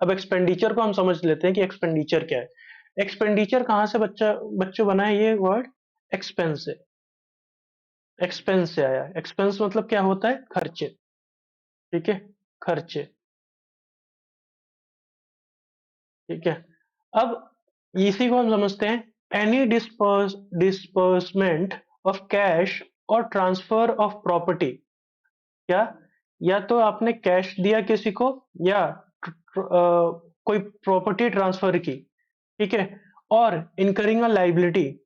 अब एक्सपेंडिचर को हम समझ लेते हैं कि एक्सपेंडिचर क्या है। एक्सपेंडिचर कहाँ से बच्चों बना है, ये वर्ड एक्सपेंस से, एक्सपेंस से आया। एक्सपेंस मतलब क्या होता है, खर्चे। ठीक है, खर्चे। ठीक है, अब इसी को हम समझते हैं, एनी डिस्पर्समेंट ऑफ कैश और ट्रांसफर ऑफ प्रॉपर्टी। क्या, या तो आपने कैश दिया किसी को, या कोई प्रॉपर्टी ट्रांसफर की। ठीक है, और इनकरिंग अ लाइबिलिटी,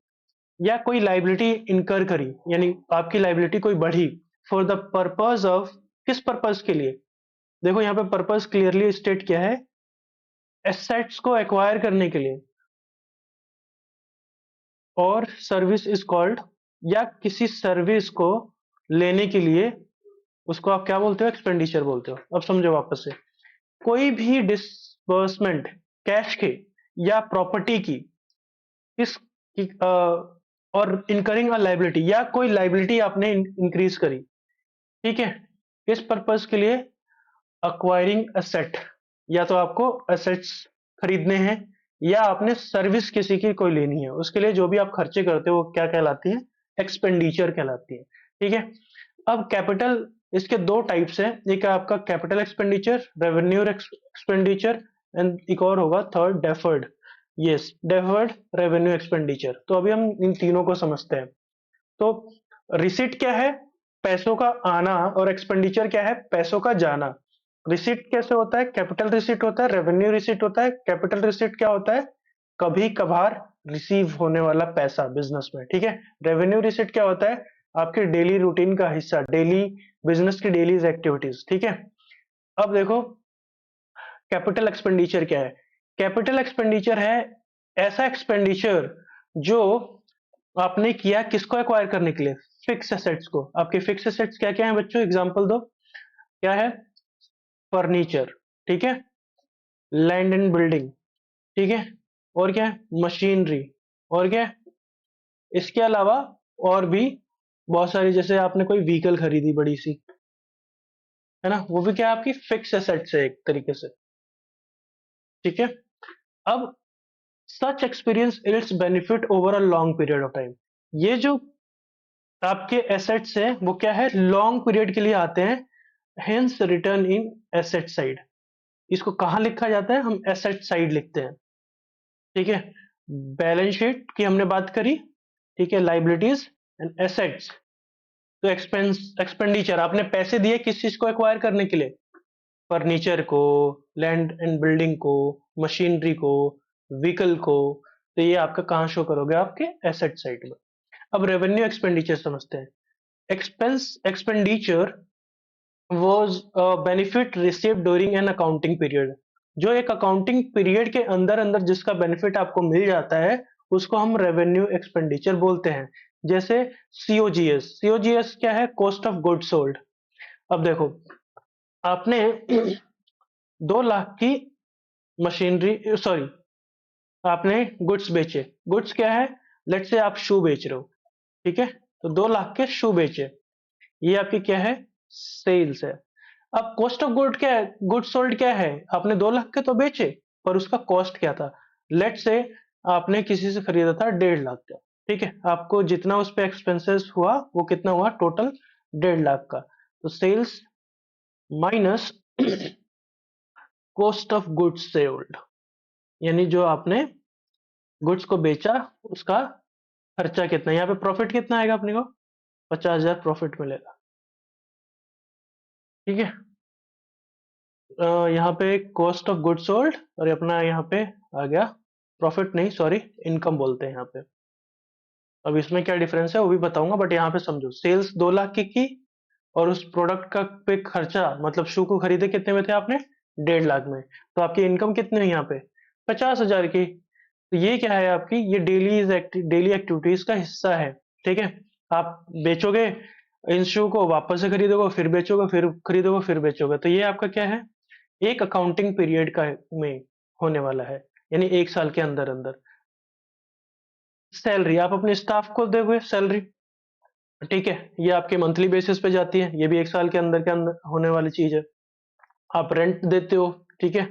या कोई लाइबिलिटी इनकर करी, यानी आपकी लाइबिलिटी कोई बढ़ी, फॉर द पर्पज ऑफ, किस पर्पज के लिए। देखो यहाँ पे पर्पज क्लियरली स्टेट किया है, एसेट्स को एक्वायर करने के लिए, और सर्विस इज कॉल्ड, या किसी सर्विस को लेने के लिए, उसको आप क्या बोलते हो, एक्सपेंडिचर बोलते हो। अब समझो वापस से, कोई भी डिसबर्समेंट कैश के या प्रॉपर्टी की, किस की, और इनकरिंग अ लाइबिलिटी, या कोई लाइबिलिटी आपने इंक्रीज करी। ठीक है, किस पर्पज के लिए, अक्वायरिंग एसेट, या तो आपको एसेट्स खरीदने हैं, या आपने सर्विस किसी की कोई लेनी है, उसके लिए जो भी आप खर्चे करते हो वो क्या कहलाती है, एक्सपेंडिचर कहलाती है। ठीक है, अब कैपिटल, इसके दो टाइप्स हैं, एक है आपका capital expenditure, revenue expenditure, and एक और होगा third, deferred. Yes, deferred revenue expenditure. तो अभी हम इन तीनों को समझते हैं। तो रिसिट क्या है, पैसों का आना, और एक्सपेंडिचर क्या है, पैसों का जाना। रिसिट कैसे होता है, कैपिटल रिसिट होता है, रेवेन्यू रिसिट होता है। कैपिटल रिसिट क्या होता है, कभी कभार रिसीव होने वाला पैसा बिजनेस में। ठीक है, रेवेन्यू रिसिट क्या होता है, आपके डेली रूटीन का हिस्सा, डेली बिजनेस की डेली एक्टिविटीज। ठीक है, अब देखो कैपिटल एक्सपेंडिचर क्या है। कैपिटल एक्सपेंडिचर है ऐसा एक्सपेंडिचर जो आपने किया किसको एक्वायर करने के लिए, फिक्स एसेट्स को। आपके फिक्स एसेट्स क्या क्या है बच्चों, एग्जांपल दो। क्या है, फर्नीचर। ठीक है, लैंड एंड बिल्डिंग। ठीक है, और क्या है, मशीनरी। और क्या है, इसके अलावा और भी बहुत सारी, जैसे आपने कोई व्हीकल खरीदी बड़ी सी, है ना, वो भी क्या है, आपकी फिक्स एसेट्स है एक तरीके से। ठीक है, अब such experience its benefit over a long period of time. ये जो आपके एसेट्स हैं वो क्या है, लॉन्ग पीरियड के लिए आते हैं, hence return in asset side. इसको कहाँ लिखा जाता है, हम एसेट साइड लिखते हैं। ठीक है, बैलेंस शीट की हमने बात करी। ठीक है, लाइबिलिटीज एंड एसेट्स। तो एक्सपेंडिचर, आपने पैसे दिए किस चीज को एक्वायर करने के लिए, फर्नीचर को, लैंड एंड बिल्डिंग को, मशीनरी को, व्हीकल को। तो ये आपका कहाँ शो करोगे, आपके एसेट साइड में। अब रेवेन्यू एक्सपेंडिचर समझते हैं। Expenditure was a benefit received during an accounting period। जो एक अकाउंटिंग पीरियड के अंदर अंदर जिसका बेनिफिट आपको मिल जाता है, उसको हम रेवेन्यू एक्सपेंडिचर बोलते हैं। जैसे सीओजीएस। सीओजीएस क्या है, कॉस्ट ऑफ गुड्स सोल्ड। अब देखो, आपने 2 लाख की मशीनरी, सॉरी, आपने गुड्स बेचे। गुड्स क्या है, लेट से आप शू बेच रहे हो। ठीक है, तो 2 लाख के शू बेचे, ये आपकी क्या है, सेल्स है। अब कॉस्ट ऑफ गुड क्या है, गुड सोल्ड क्या है, आपने 2 लाख के तो बेचे, पर उसका कॉस्ट क्या था। लेट से आपने किसी से खरीदा था 1.5 लाख का। ठीक है, आपको जितना उस पे एक्सपेंसेस हुआ वो कितना हुआ, टोटल 1.5 लाख का। तो sales minus cost of goods sold, यानी जो आपने गुड्स को बेचा उसका खर्चा कितना। यहाँ पे प्रॉफिट कितना आएगा अपने को, 50,000 प्रॉफिट मिलेगा। ठीक है, यहाँ पे कॉस्ट ऑफ गुड सोल्ड, और अपना यहाँ पे आ गया प्रॉफिट, नहीं सॉरी, इनकम बोलते हैं यहाँ पे। अब इसमें क्या डिफरेंस है वो भी बताऊंगा, बट यहाँ पे समझो, सेल्स 2 लाख की, और उस प्रोडक्ट का पे खर्चा, मतलब शू को खरीदे कितने में थे आपने, 1.5 लाख में, तो आपकी इनकम कितनी है यहाँ पे, 50,000 की। तो ये क्या है आपकी, ये डेली एक्टिविटीज का हिस्सा है। ठीक है, आप बेचोगे इन शू को, वापस से खरीदोगे, फिर बेचोगे, फिर खरीदोगे, फिर बेचोगे। तो ये आपका क्या है, एक अकाउंटिंग पीरियड का में होने वाला है, यानी 1 साल के अंदर अंदर। सैलरी, आप अपने स्टाफ को दोगे सैलरी। ठीक है, ये आपके मंथली बेसिस पे जाती है, ये भी 1 साल के अंदर होने वाली चीज है। आप रेंट देते हो। ठीक है,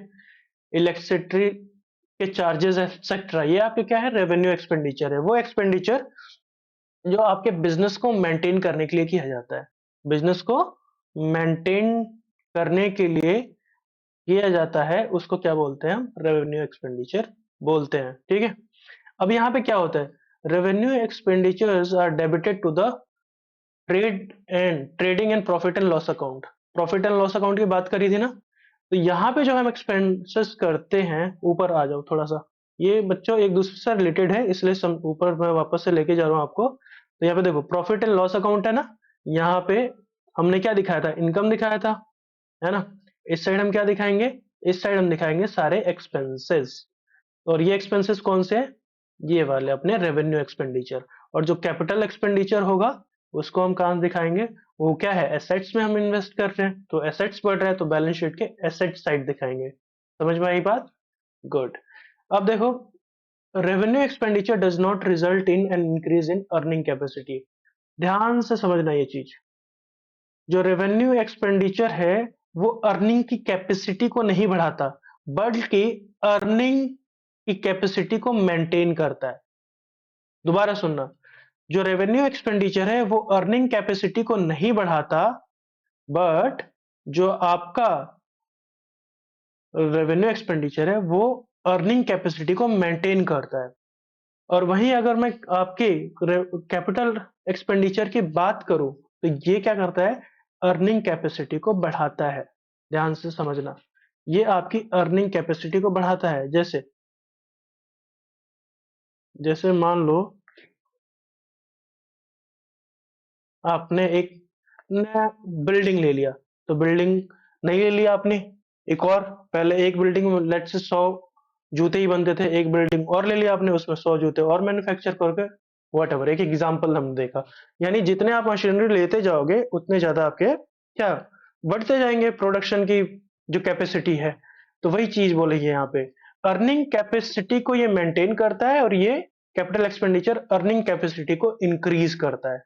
इलेक्ट्रिसिटी के चार्जेस एक्सेट्रा, ये आपके क्या है, रेवेन्यू एक्सपेंडिचर है। वो एक्सपेंडिचर जो आपके बिजनेस को मेंटेन करने के लिए किया जाता है, बिजनेस को मेंटेन करने के लिए किया जाता है, उसको क्या बोलते हैं हम, रेवेन्यू एक्सपेंडिचर बोलते हैं। ठीक है, अब यहाँ पे क्या होता है, revenue expenditures are debited to the trading and profit and loss account. Profit and loss account की बात करी थी ना, तो यहाँ पे जो हम एक्सपेंसेस करते हैं, ऊपर आ जाओ थोड़ा सा, ये बच्चों एक दूसरे से रिलेटेड है, इसलिए ऊपर मैं वापस से लेके जा रहा हूँ आपको। तो यहाँ पे देखो प्रॉफिट एंड लॉस अकाउंट है ना, यहाँ पे हमने क्या दिखाया था, इनकम दिखाया था, है ना। इस साइड हम क्या दिखाएंगे, इस साइड हम दिखाएंगे सारे एक्सपेंसेस। और ये एक्सपेंसेस कौन से हैं, ये वाले अपने रेवेन्यू एक्सपेंडिचर। और जो कैपिटल एक्सपेंडिचर होगा उसको हम कहाँ दिखाएंगे, वो क्या है, एसेट्स में हम इन्वेस्ट कर रहे हैं, तो एसेट्स बढ़ रहा है तो बैलेंस शीट के एसेट साइड दिखाएंगे। समझ में आई बात, गुड। अब देखो, revenue expenditure does not result in an increase in earning capacity. ध्यान से समझना ये चीज, जो रेवेन्यू एक्सपेंडिचर है वो अर्निंग की कैपेसिटी को नहीं बढ़ाता, बल्कि अर्निंग की कैपेसिटी को मेंटेन करता है। दोबारा सुनना, जो रेवेन्यू एक्सपेंडिचर है वो अर्निंग कैपेसिटी को नहीं बढ़ाता, बट जो आपका रेवेन्यू एक्सपेंडिचर है वो अर्निंग कैपेसिटी को मेंटेन करता है। और वहीं अगर मैं आपके कैपिटल एक्सपेंडिचर की बात करूं, तो ये क्या करता है, अर्निंग कैपेसिटी को बढ़ाता है। ध्यान से समझना, ये आपकी अर्निंग कैपेसिटी को बढ़ाता है। जैसे जैसे मान लो आपने एक नया बिल्डिंग ले लिया, तो बिल्डिंग नहीं ले लिया आपने, एक और, पहले एक बिल्डिंग में लेट से 100 जूते ही बनते थे, एक बिल्डिंग और ले लिया आपने, उसमें 100 जूते और मैन्युफैक्चर करके, वट एवर, एक एग्जाम्पल हमने देखा। यानी जितने आप मशीनरी लेते जाओगे उतने ज्यादा आपके क्या बढ़ते जाएंगे, प्रोडक्शन की जो कैपेसिटी है। तो वही चीज बोलेगी यहाँ पे, अर्निंग कैपेसिटी को ये मेंटेन करता है, और ये कैपिटल एक्सपेंडिचर अर्निंग कैपेसिटी को इंक्रीज करता है।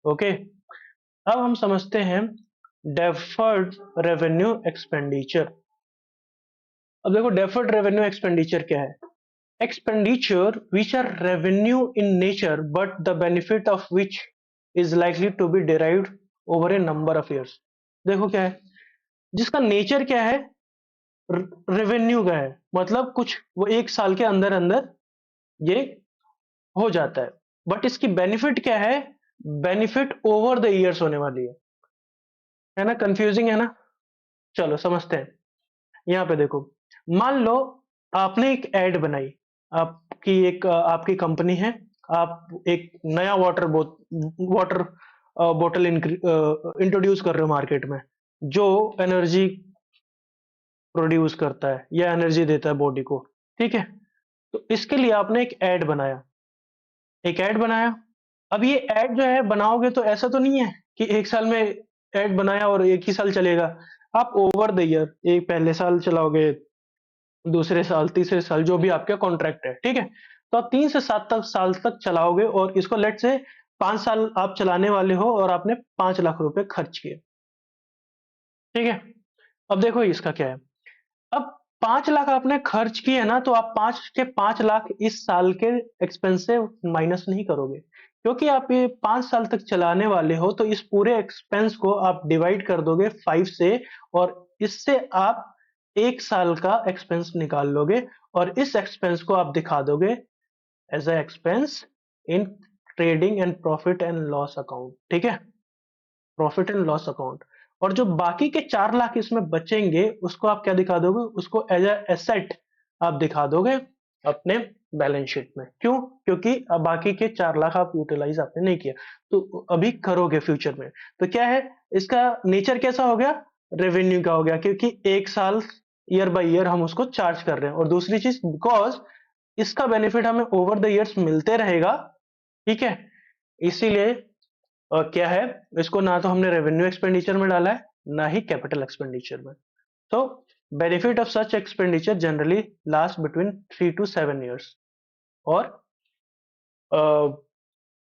ओके, अब हम समझते हैं डेफर्ड रेवेन्यू एक्सपेंडिचर। अब देखो डेफर्ड रेवेन्यू एक्सपेंडिचर क्या है, expenditure which are revenue in nature but the benefit of which is likely to be derived over a number of years. देखो क्या है, जिसका नेचर क्या है, रेवेन्यू का है, मतलब कुछ वो एक साल के अंदर अंदर ये हो जाता है, बट इसकी बेनिफिट क्या है, बेनिफिट ओवर द ईयर्स होने वाली है ना, कंफ्यूजिंग है ना। चलो समझते हैं, यहाँ पे देखो, मान लो आपने एक ऐड बनाई, आपकी कंपनी है, आप एक नया वाटर बोतल इंट्रोड्यूस कर रहे हो मार्केट में, जो एनर्जी प्रोड्यूस करता है या एनर्जी देता है बॉडी को। ठीक है, तो इसके लिए आपने एक ऐड बनाया। अब ये ऐड जो है बनाओगे तो ऐसा तो नहीं है कि एक साल में ऐड बनाया और एक ही साल चलेगा। आप ओवर द ईयर, एक पहले साल चलाओगे, दूसरे साल, तीसरे साल, जो भी आपका कॉन्ट्रैक्ट है, ठीक है, तो आप 3 से 7 साल तक चलाओगे, और इसको लेट से 5 साल आप चलाने वाले हो और आपने 5 लाख रुपए खर्च किए। ठीक है, अब देखो इसका क्या है, अब 5 लाख आपने खर्च किए ना, तो आप 5 के 5 लाख इस साल के एक्सपेंस से माइनस नहीं करोगे, क्योंकि आप ये 5 साल तक चलाने वाले हो, तो इस पूरे एक्सपेंस को आप डिवाइड कर दोगे 5 से, और इससे आप 1 साल का एक्सपेंस निकाल लोगे, और इस एक्सपेंस को आप दिखा दोगे as a expense in trading and profit and loss account. ठीक है, प्रॉफिट एंड लॉस अकाउंट। और जो बाकी के 4 लाख इसमें बचेंगे, उसको आप क्या दिखा दोगे, उसको एज अ एसेट आप दिखा दोगे अपने बैलेंस शीट में। क्यों, क्योंकि अब बाकी के 4 लाख आप यूटिलाइज आपने नहीं किया, तो अभी करोगे फ्यूचर में। तो क्या है, इसका नेचर कैसा हो गया, रेवेन्यू का हो गया, क्योंकि एक साल ईयर बाय ईयर हम उसको चार्ज कर रहे हैं। और दूसरी चीज, बिकॉज इसका बेनिफिट हमें ओवर द ईयर्स मिलते रहेगा। ठीक है, इसीलिए क्या है, इसको ना तो हमने रेवेन्यू एक्सपेंडिचर में डाला है, ना ही कैपिटल एक्सपेंडिचर में। तो benefit of such expenditure generally last between 3 to 7 years। और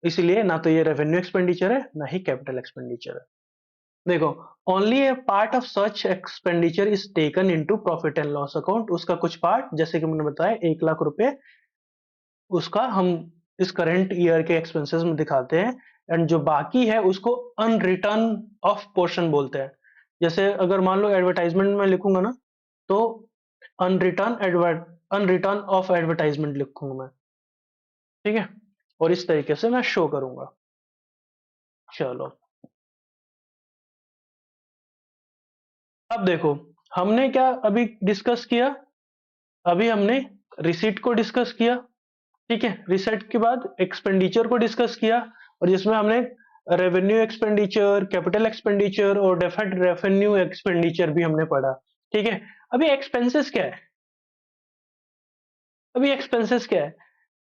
इसीलिए ना तो ये रेवेन्यू एक्सपेंडिचर है, ना ही कैपिटल एक्सपेंडिचर है। देखो, only A part of such expenditure is taken into profit and loss account. उसका कुछ पार्ट, जैसे कि मैंने बताया 1 लाख रुपए, उसका हम इस करंट ईयर के एक्सपेंसेस में दिखाते हैं, एंड जो बाकी है उसको अनरिटर्न ऑफ पोर्शन बोलते हैं। जैसे अगर मान लो एडवर्टाइजमेंट में लिखूंगा ना, तो अनरिटर्न ऑफ एडवर्टाइजमेंट लिखूंगा मैं, ठीक है, और इस तरीके से मैं शो करूंगा। चलो, अब देखो, हमने क्या अभी डिस्कस किया? अभी हमने रिसीट को डिस्कस किया, ठीक है, रिसीट के बाद एक्सपेंडिचर को डिस्कस किया, और जिसमें हमने रेवेन्यू एक्सपेंडिचर, कैपिटल एक्सपेंडिचर और डेफर्ड रेवेन्यू एक्सपेंडिचर भी हमने पढ़ा, ठीक है। अभी एक्सपेंसेस क्या है? अभी एक्सपेंसेस क्या है?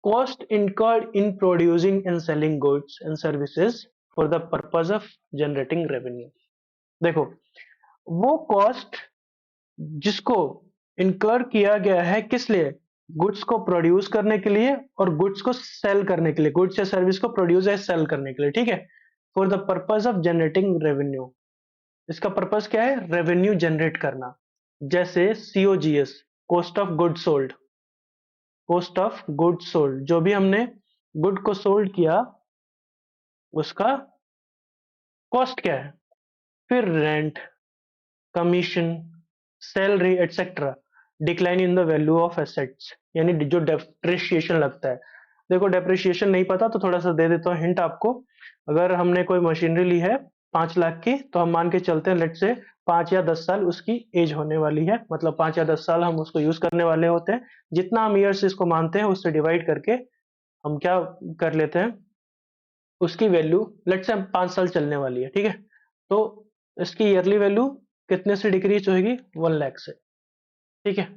Cost incurred in producing and selling goods and services for the purpose of generating revenue. देखो, वो कॉस्ट जिसको इनकर किया गया है, किस लिए? गुड्स को प्रोड्यूस करने के लिए और गुड्स को सेल करने के लिए, गुड्स या सर्विस को प्रोड्यूस या सेल करने के लिए, ठीक है, for the purpose of generating revenue. इसका पर्पज क्या है? रेवेन्यू जनरेट करना। जैसे COGS, cost of good sold, cost of good sold, जो भी हमने गुड को सोल्ड किया उसका कॉस्ट क्या है? फिर rent, commission, salary etcetera, decline in the value of assets, यानी जो डेप्रिसिएशन लगता है। देखो, डेप्रिसिएशन नहीं पता तो थोड़ा सा दे देता हूँ हिंट आपको। अगर हमने कोई मशीनरी ली है 5 लाख की, तो हम मान के चलते हैं लेट से 5 या 10 साल उसकी एज होने वाली है, मतलब 5 या 10 साल हम उसको यूज करने वाले होते हैं। जितना हम ईयर्स इसको मानते हैं उससे डिवाइड करके हम क्या कर लेते हैं, उसकी वैल्यू लेट से 5 साल चलने वाली है, ठीक है, तो इसकी ईयरली वैल्यू कितने से डिक्रीज होगी? 1 लाख से, ठीक है।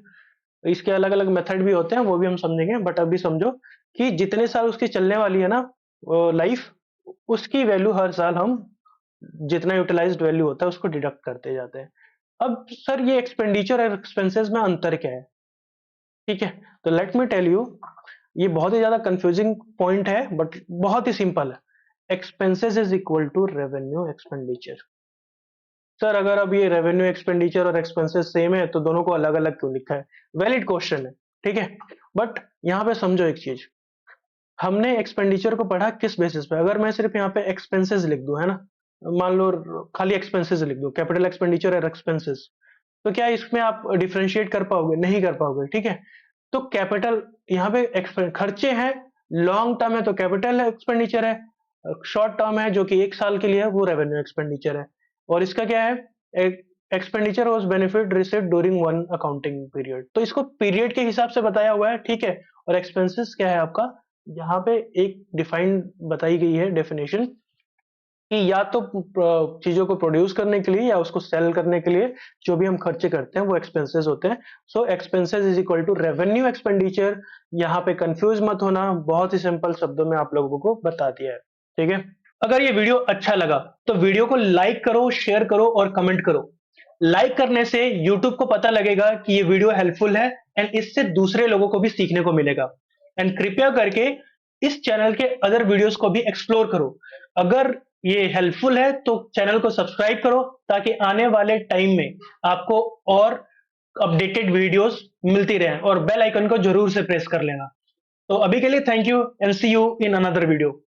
इसके अलग अलग मेथड भी होते हैं, वो भी हम समझेंगे, बट अभी समझो कि जितने साल उसकी चलने वाली है ना लाइफ, उसकी वैल्यू हर साल हम जितना यूटिलाइज्ड वैल्यू होता है उसको डिडक्ट करते जाते हैं। अब सर, ये एक्सपेंडिचर और एक्सपेंसेस में अंतर क्या है? ठीक है, तो लेट मी टेल यू, ये बहुत ही ज्यादा कंफ्यूजिंग पॉइंट है बट बहुत ही सिंपल है। Expenses is equal to revenue expenditure. Sir, अगर अब ये रेवेन्यू एक्सपेंडिचर और एक्सपेंसेस सेम है तो दोनों को अलग अलग क्यों लिखा है? वैलिड क्वेश्चन है, ठीक है, बट यहाँ पे समझो एक चीज, हमने एक्सपेंडिचर को पढ़ा किस बेसिस पे? अगर मैं सिर्फ यहाँ पे एक्सपेंसेस लिख दूं, है ना, मान लो खाली एक्सपेंसेस लिख दूं, कैपिटल एक्सपेंडिचर और एक्सपेंसेस, तो क्या इसमें आप डिफरेंशिएट कर पाओगे? नहीं कर पाओगे, ठीक है। तो कैपिटल यहाँ पे खर्चे हैं, लॉन्ग टर्म है तो कैपिटल एक्सपेंडिचर है, शॉर्ट टर्म है जो कि 1 साल के लिए है वो रेवेन्यू एक्सपेंडिचर है। और इसका क्या है? Expenditure was benefit received during one accounting period, तो इसको पीरियड के हिसाब से बताया हुआ है, ठीक है। और एक्सपेंसेस क्या है आपका? यहाँ पे एक डिफाइंड बताई गई है डेफिनेशन, कि या तो चीजों को प्रोड्यूस करने के लिए या उसको सेल करने के लिए जो भी हम खर्चे करते हैं वो एक्सपेंसेस होते हैं। So expenses is equal to revenue expenditure. यहाँ पे कंफ्यूज मत होना, बहुत ही सिंपल शब्दों में आप लोगों को बता दिया है, ठीक है। अगर ये वीडियो अच्छा लगा तो वीडियो को लाइक करो, शेयर करो और कमेंट करो। लाइक करने से यूट्यूब को पता लगेगा कि ये वीडियो हेल्पफुल है, एंड इससे दूसरे लोगों को भी सीखने को मिलेगा। एंड कृपया करके इस चैनल के अदर वीडियोस को भी एक्सप्लोर करो। अगर ये हेल्पफुल है तो चैनल को सब्सक्राइब करो, ताकि आने वाले टाइम में आपको और अपडेटेड वीडियोस मिलती रहे, और बेल आइकन को जरूर से प्रेस कर लेना। तो अभी के लिए thank you and see you in another video.